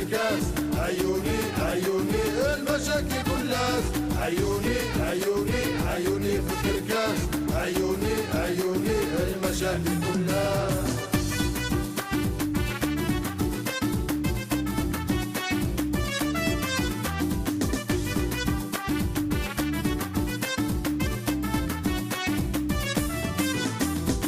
الكركاس. عيوني عيوني المشاكل كلها، عيوني عيوني عيوني في الكركاس. عيوني عيوني المشاكل كلها.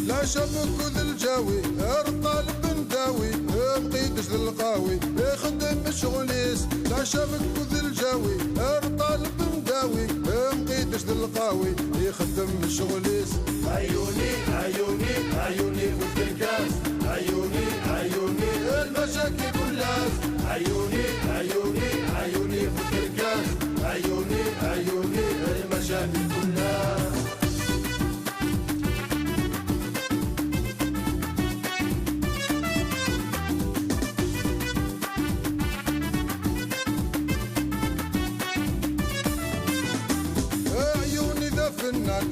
لا شبك ذي الجاوي الطالب نداوي بقيتش للقاوي يخدم الشغليس. لا شبك ذي الجاوي الطالب نداوي بقيتش للقاوي يخدم الشغليس. عيوني عيوني عيوني في الكركاس. عيوني عيوني المشاكل كلها. عيوني عيوني عيوني في الكركاس. عيوني عيوني المشاكل كلها.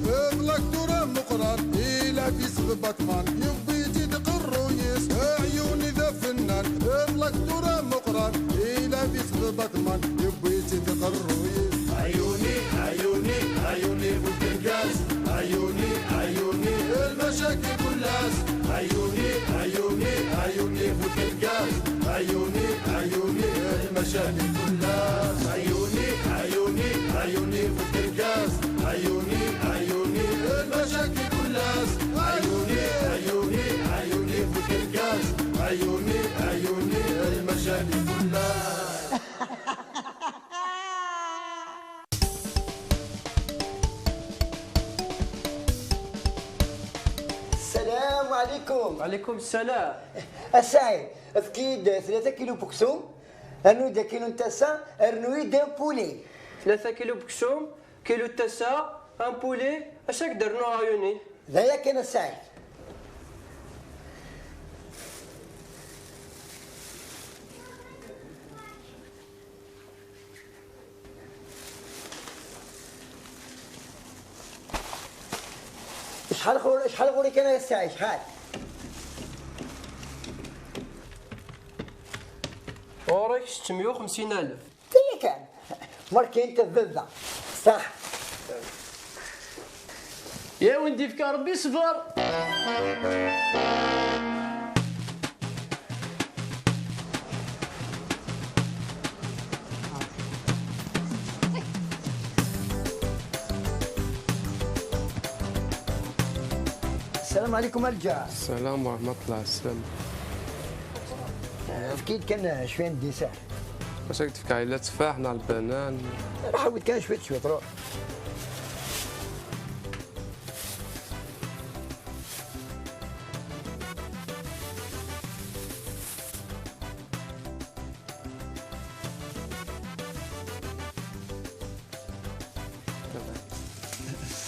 اغلق ترى مقران الى في سبب بطمان يبي يدق الرويس. عيوني ذا فنان اغلق ترى مقران الى في سبب بطمان يبي يدق الرويس. عيوني عيوني عيوني في الكركاس. عيوني عيوني المشاكل كلها. عيوني عيوني عيوني في الكركاس. عيوني عيوني المشاكل كلها. عيوني عيوني عيوني في الكركاس. عيوني عيوني المشاكل كلها. عيوني عيوني عيوني في الكركاس. عيوني عيوني المشاكل كلها. السلام عليكم. وعليكم السلام. السعيد أكيد 3 كيلو بكسوم، أنو دا كيلو نتاسا أرنوي دان بولي. 3 كيلو بكسوم، كيلو تاسا، ان بولي، اشاك درنو عيوني. ذايا كان السعيد. شحال غوري كان السعيد شحال؟ اوريك 650,000. ذايا كان ماركي انت الذبة صح. يا ولدي فيك ربي صبر. السلام عليكم الجار. السلام ورحمة الله. السلام. أكيد كان شوية ديسار. واش راك تفكر على تفاح نهار البنان؟ حاول كان شوية روح.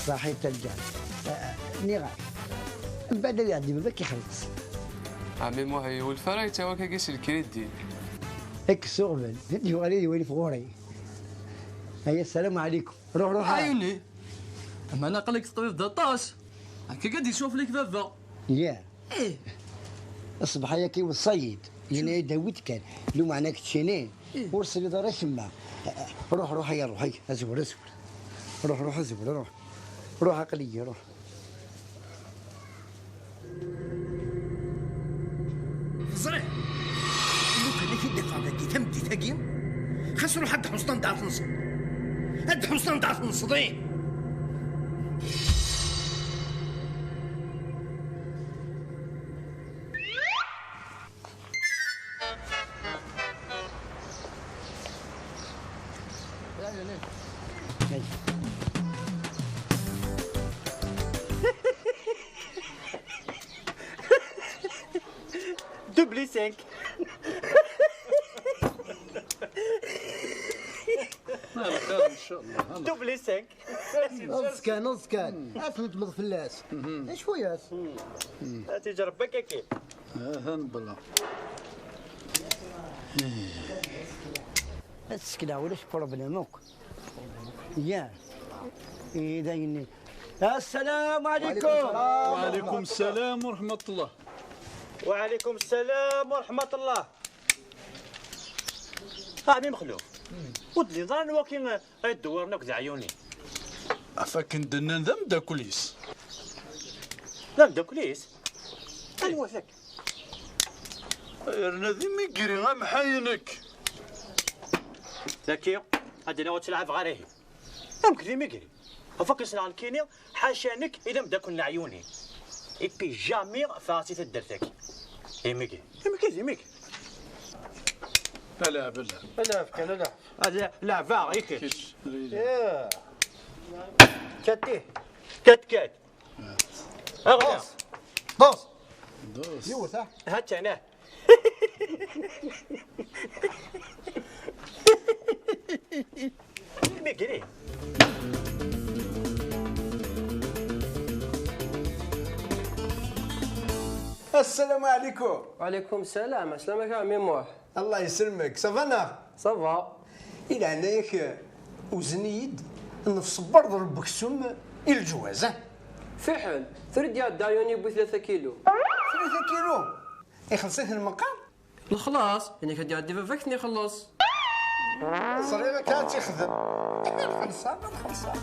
صحيح تلجان نيغا بعد اللي عندي ماذا كيخلص. عمي موهي والفراي تا هو كيقيس الكريدي. هيك السوغبل يوري وين في غوري. هيا السلام عليكم. روح عيوني. اما انا قال لك الطبيب دطاس هكا قاعد يشوف لك بابا. ياه ايه الصباح هيا كي والصيد يعني داوود كان لو معناك تشينين ورسل دار شما. روح هيا روح هيا ازور روح ازور روح عقلية روح. صريح لو كان في دفع بدي تمدي تقيم خسروا حد حصان تعرف نص حد حصان تعرف نصدي. دوبلي 5. ان شاء الله. دوبلي 5. نص كان افلت من الفلاس شويه تجرب كيف هنبلا اسكنا ولاش بروبليموك يا اذا السلام عليكم. وعليكم السلام ورحمة الله. وعليكم السلام ورحمة الله. عمي مخلوف ودي ظن وكين يدورنا كذا عيوني أفاكن دنان ذا مداكوليس. لا مداكوليس أنا وثك أرنا ذي ميقري غام حاينك. ذكي هادي ناوي تلعب غاريه يمكن ذي ميقري أفكر سنة الكيني حاشانك إذا مداكلنا عيوني إبي جامي فاسي تدرتك ميقري ميقري لا لا بالله. لا كان لا هذا لا فاغ كيش. ياه كاتيه كات أغلاس دوس دوس. يوث هات أنا ميقري السلام عليكم. وعليكم السلام. سلامك عمي موح. الله يسلمك. صافانا صافا. إلى هناياك وزنيد نصبر ضرب بكسوم إلى الجواز. في حال تريد يا دايوني ب 3 كيلو. 3 كيلو يخلصيك المقام. الخلاص يعني كدي عندي فاك نخلص. صريبه كانت تخدم. خلصها خلصها.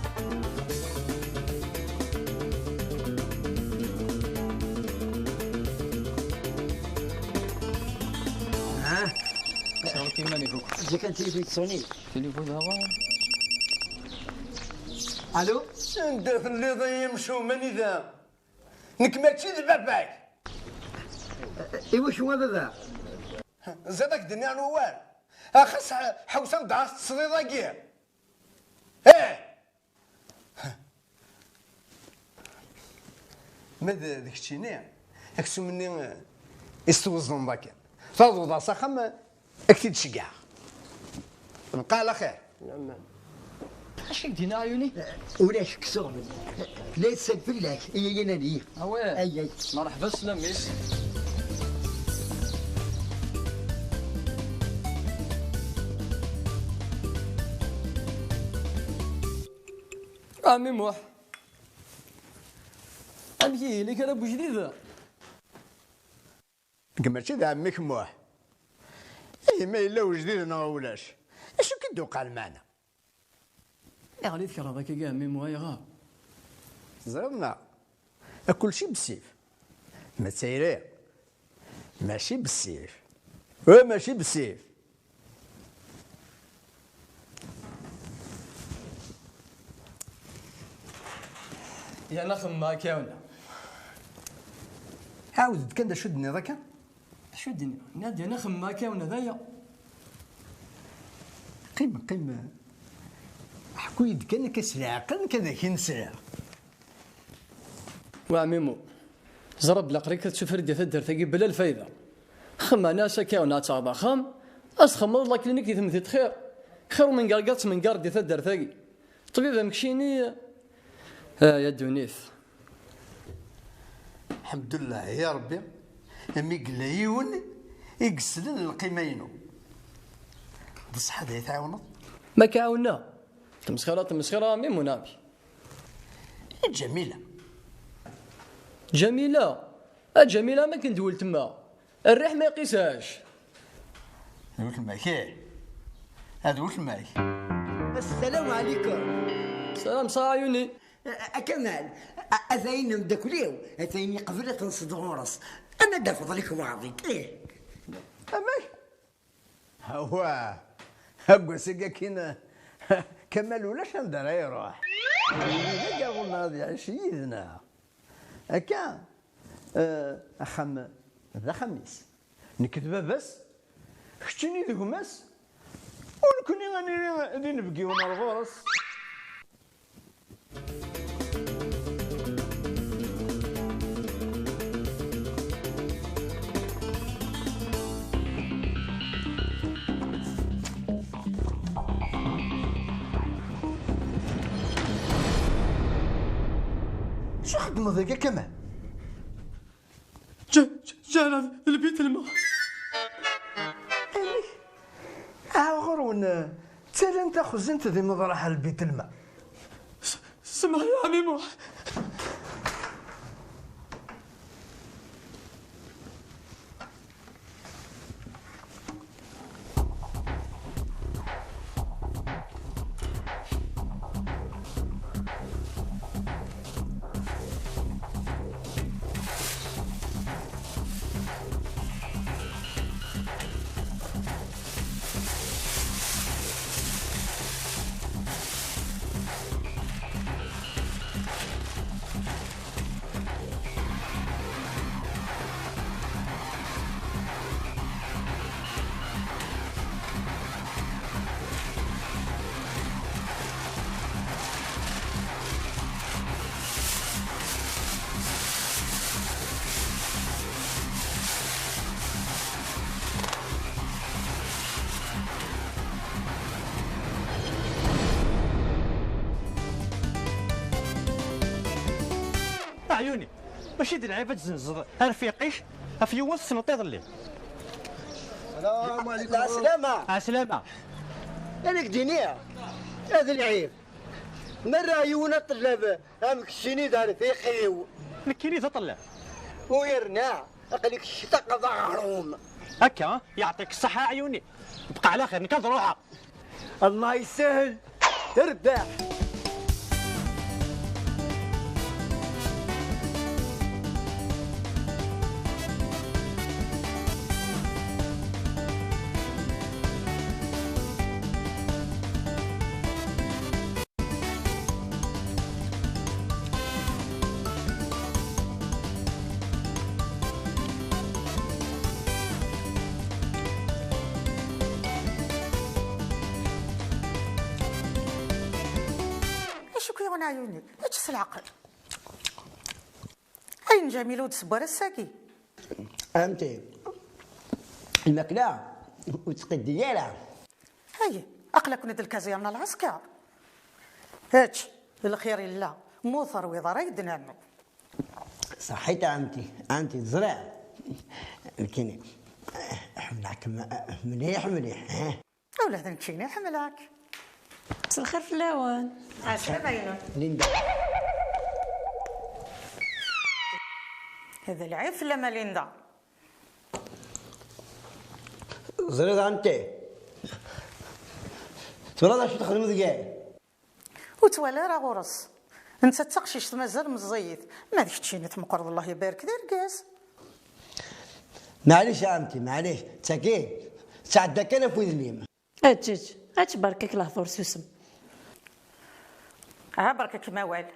جا كان تليفون يتصوني. تليفون هوا. الو انت اللي ضيم شو ماني ذا نك ماشي ذا باك. ايوا شو هذا ذا؟ زادك دنيا نوال اخس حوسه دعس تصديضه كيا. ايه ماذا ذاك الشيء اكسو مني استوزن ذاك فاضو ذا صخم اكتي تشقع نبقى على خير. نعم. اش دينا عيوني؟ ولاش كسور لا تسقف لك هي نادي. اواه. اي مرحبا سلاميس. عمي موح امشي لك انا بوجديده ماشي ذا عمك موح. ايه ما الا وجديد انا ولاش اش كدوق على المعنى. يا غادي تكره ذاك كاع عمي موح يغار زرنا كل شيء بالسيف ما تسيري ماشي بالسيف ماشي بالسيف. يا نخم معاك يا ولا عاود كان شدني ذاك شو الدنيا نادي انا نخم معاك يا ولا ذايا قيمة حكويد كان كسرع كان كذا كنسرع. وعمي مو زرب لقريك تشوف ردي تدر ثقي بلا الفايده خما ناس كاونا تصابا خام اسخم الله كلينيك يثمثي خير خير من قرقات من قردي تدر ثقي طبيب مكشيني يا دونيث. الحمد لله يا ربي امي قلايون يقسلن القيمينو بصح هذا يتعاونوا ما كاونا تمسخره مي منابي جميلة جميله ما كندول تما الريح ما يقيسهاش. هذا واش الماكي هذا واش الماك. السلام عليكم. سلام صايوني. كمال اثاين مداكليو اثاين قبل تنصدغ راس انا دافض لك وعظيك ايه امك هو هاكو سيكا كينا كمال ولاش ندار يروح هكا قلنا هذه عشيتنا هكا اخم ذا خميس نكتبها بس خشتني ذوك ماس ونكوني غادي نبقيو الغرس. شو خدمة ذاك كمان؟ جانا البيت الماء. غرون تالي انت خزنت ذي مضرحة البيت الماء. سمح يا عمي موح. عيوني ماشي دير العيبه تزنزر رفيقيش في يوم السنطيط الليل. السلام عليكم. لا سلامة. سلامة. أنا كدينيا هذا العيب مرة يونا طلب أمكشيني دار في خيو نكيني تطلع ويرنا أقلك الشتا قضى غروم هكا يعطيك الصحة عيوني. بقى على خير نكاد روحها. الله يسهل تربح. يغنى عيوني اجس العقل عين جميل وتسبر الساكي فهمتي الماكلة وتسقي ديالها هاي عقلك ند الكازية من العسكر هاتش الخير لا موثر وضرا يدنانو صحيت انت تزرع لكن حملك مليح اولاد نتشيني حملك مساء الخير في اللوان. عسلامة ليندا. هذا العيب لما ليندا زريد انت تولى شو تخدم دقاي وتوالى راه غرس انت تقشيش مازال مزيت ما ديك تشيني تمقرض الله يبارك دير كاس معليش يا عمتي معليش تاكي تعداك انا في وذنيم اج بركك الهضور سوسم ها بركك موال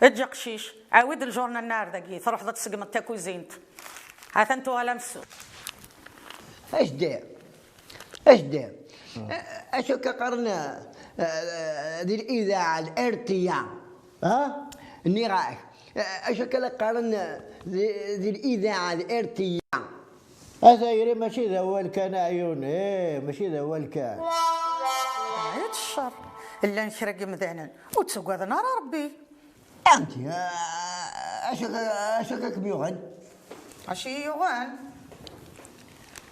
اجي قشيش عاود الجورنا النار داكي تروح تسقم تاكو زينت ها انتو على مسو اش داير اشو كقرنا ذي الاذاعه الارتيا ها اني رايك اشو كقرنا ذي الاذاعه الارتيا هذا يري ماشي ذا هو الكان عيوني ماشي ذا هو الكان عيد الشر الا نشرق مذانا وتسوق هذا نار ربي انت اشو كبيوغن اشي يوغان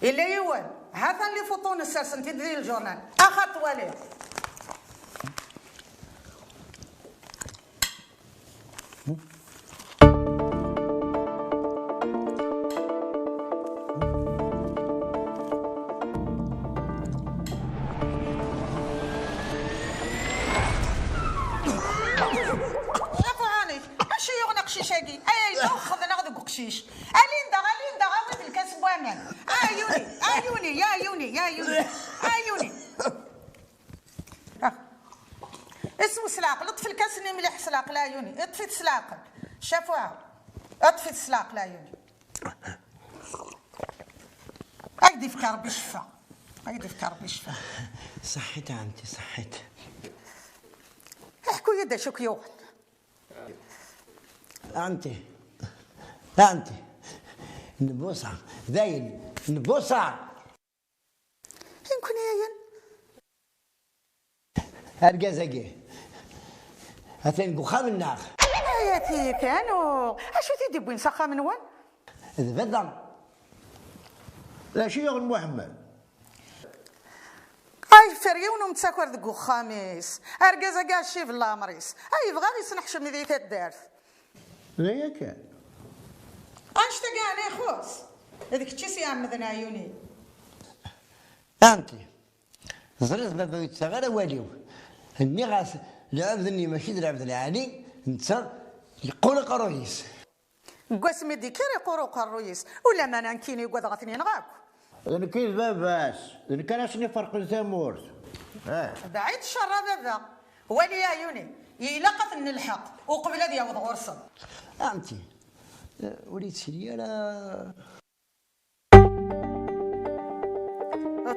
الا يوان هذا اللي فطون الساس انت دير الجورنال اخا طوالي شاقي اي اخذ ناخذ قشيش اليندا غاود الكاس بوامان عيوني اسمو سلاق لطف الكاس اللي مليح سلاق لا عيوني اطفي سلاق شافوها اطفي سلاق لا عيوني اقدي في كربي شفا صحيت عمتي صحيت احكوا يدا شوك يوغن انت نبوسة ذاين نبوسة إن كن ياين هرقازقي هاتين قخام النار آياتي كانوا أشو تيدي بوين سخا من وين ذبذم لا شي يغن محمد اي فريون ومتساكر ذقو خامس هرقازقي الشيف الله مريس اي بغا يسنح شمي ذي تدارت لا ياك انش تقاني خوس هذيك تشيسي يا عمدنا عيوني انت زرت بابا يتسغر واليو اني غاس لعبدني ماشي لعبد العالي انت يقول قرويس قاسم يدي كير يقولوا قرويس ولا ما نانكيني يقعد غثني نغاك انا كيف باباس انا كان اشني فرق الزامور بعيد الشر بابا ولي يا عيوني يلقط نلحق وقبل هذه يوض غرصه انت وليت سيارة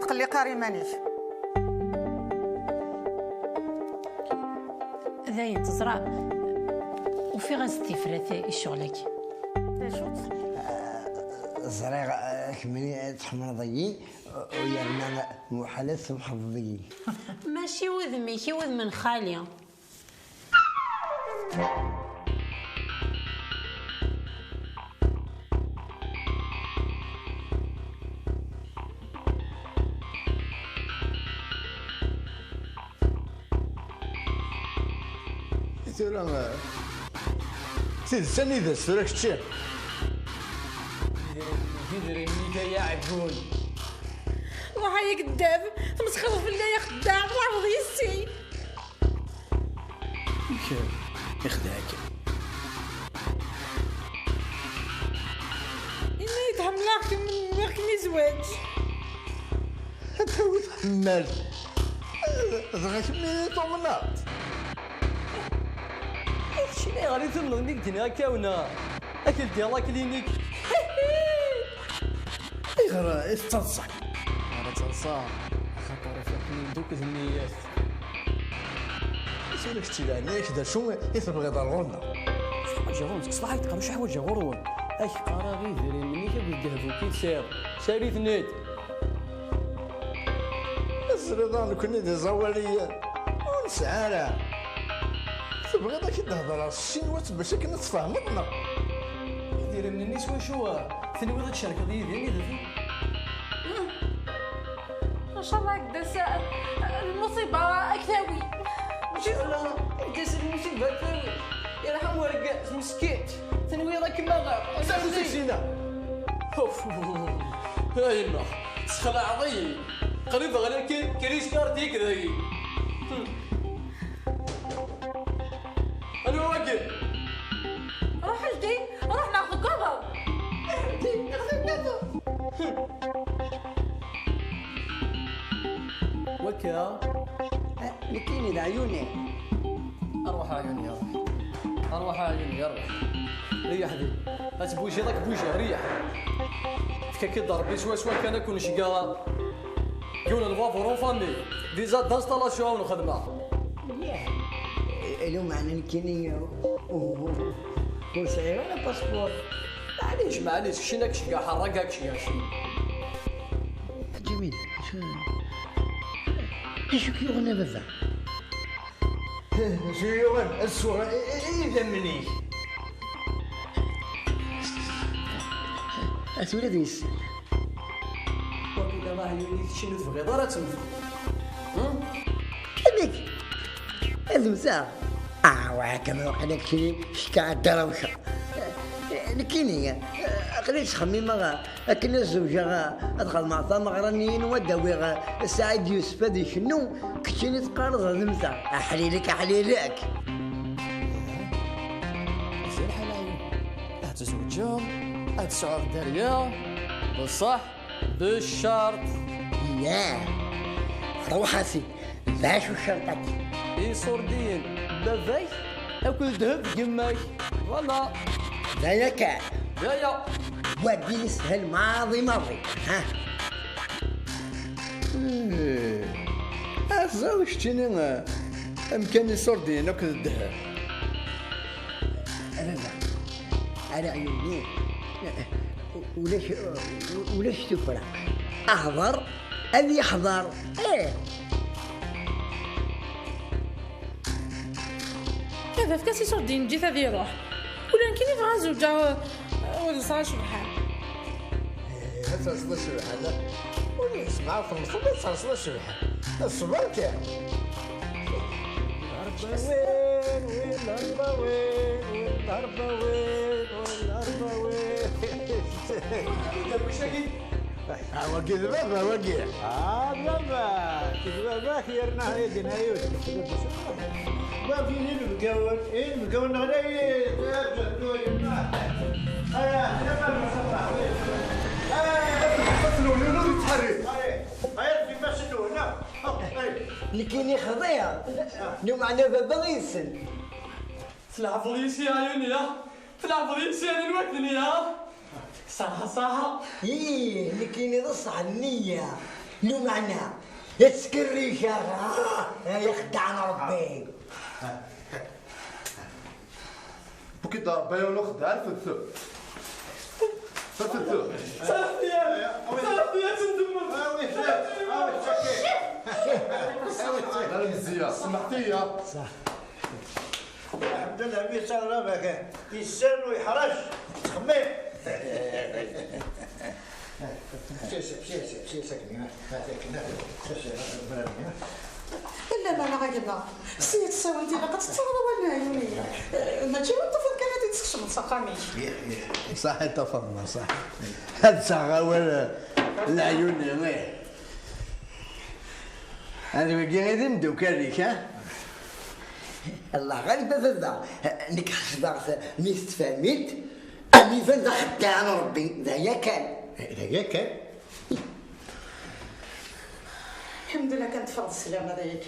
تقلي قاري مانيش ذاين تزرع وفي غنستي فراتي الشغلك زرع كملي تحمر ضيي ويرنا محلات محظوظين ماشي وذمي كي وذ من خالي راه سيد الثاني ذا سفرك الشيخ كيدري مني يا عبون روح يا كذاب تمسخر في الله يا خداع طلع وضيستي يخدعك إني يتحملاك من غير زواج هو يتحمل ضغط مني طمنات شنو غادي تنظر ليك دينا هكاونا اكل ديالك كلينيك غير استنصح انا تنصح خاطر فيك دوك النيات سولك تيلاني كدا شو يتبغي ضرورنا جاغون تصلح يتقرا شي حوايج غرور اي قرا غير ديري مني كيدهبو كي سير ساري ثنيت السريضان كنا دي زوالية ونسعارة تبغي ذاك الهضرة الشينوات باش كنا تفهمتنا ديري من الناس وشو ثني ذاك الشركة ديالي ان شاء الله هكذا المصيبه اكثاوي ان شاء الله كاس المصيبه اكثاوي يرحم ورقاس مسكيت ثني راك ما غاب سينا اوف هاي ما سخلا عظيم قريب غير كريس كارتيك ذاكي انا واقف روح جدي روح ناخذ قبض ناخذ قبض وكا لكيني ذا عيوني اروح عيوني يا روح اروح عيوني يا روح ريح ذي اتبوشي ذاك بوشي ريح فكاكي ضربي سوا كان كون شقا يقول الوافور فامي ديزا دانستالاسيون وخدمه اليوم معنا الكيني وصغير ولا باسبور معليش شيناك شقا حرقك شقا جميل شو كيغنى بذا شو يغن الصورة إذا مني أسولة ديس وكذا ما هي شنو تبغي ضرا تنفذ كذلك لازم ساعة وهكذا وقعدك شكا الدروشة لكيني قليش خميمة أكل الزوجة أدخل مع مغرانيين وداوي سعيد يوسف هذي شنو كتشيني تقارض نمسا أحليلك أحليلك زين حلاوي أتزوجهم أتسعر دريا بصح بالشرط لا روح أسي باش شرطك يصوردين بفاي أكل ذهب جماي والله ذايا كان ذايا ودي يسهل ماضي ها زوجتيني أمكاني صوردين أكل الذهب أنا عيوني ولاش تفرق أحضر أذي يحضر كذا في كاسي سردين جيت هذي يروح ولا كيني بغا زوجة ولا صار شبحال هذا صار شبحال ولا اسمع في المصطبة صار شبحال الصبر كان وين الأربعة وين الأربعة وين الأربعة وين وقي ذبابة وقي بابا كذبابا خيرنا هيدنا يوسف ما في نين مقاول مقاول علي لكيني خضيع اليوم معنا بابا غيسن تلعب بوليسي يا عيوني تلعب بوليسي يا الوقتني صح ايه لكيني تصح النية اليوم معنا يسكري شاغا يخدعنا ربي بكي ضربة ولا خدعة الفتو صافي يا تندم لا مزيان سمحتي صح الحمد لله بيسا ربك يسن ويحرش تخمم لا لا لا غير سيت ساوي انت قد تتصور انا عيوني ماشي هو الطفل كان غادي تسكش من سقامي. صح اتفقنا صح. هاد صغاول العيون غير هذا بقي غير ندو كاريك ها. الله غالب هذا انك حسبت نيست فاميت اني فين ذا خدام ربي ذا يا كان هذا كان الحمد لله كانت فرض السلامه هذا ياك.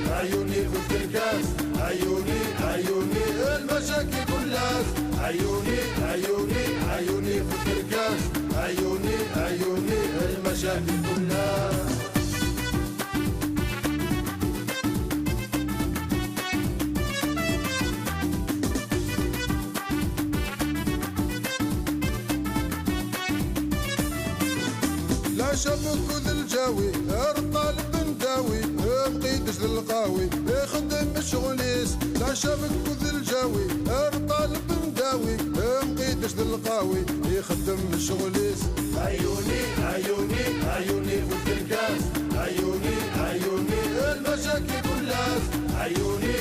عيوني في الكاس، عيوني المشاكل كلها، عيوني في الكاس، عيوني المشاكل كلها. لا شبك ذا الجاوي الطالب نداوي بقيتش للقاوي يخدم الشغليس. لا شبك ذا الجاوي الطالب نداوي بقيتش للقاوي يخدم الشغليس. عيوني في الكاس، عيوني المشاكل كلها، عيوني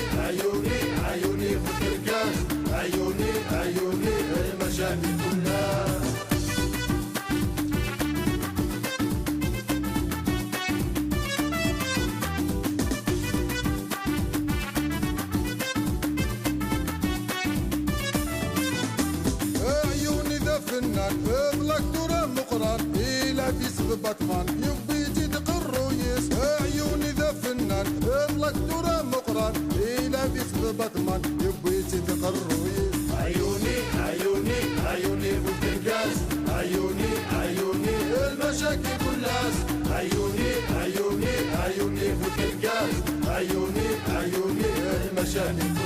في الكاس، عيوني المشاكل كلها. فضلك ترى مقران إلا في سبب بطمان يبي يجيد قرويس. عيوني ذا فنان فضلك ترى مقران إلا في سبب بطمان يبي يجيد قرويس. عيوني في الكاس، عيوني المشاكل كلها، عيوني في الكاس، عيوني المشاكل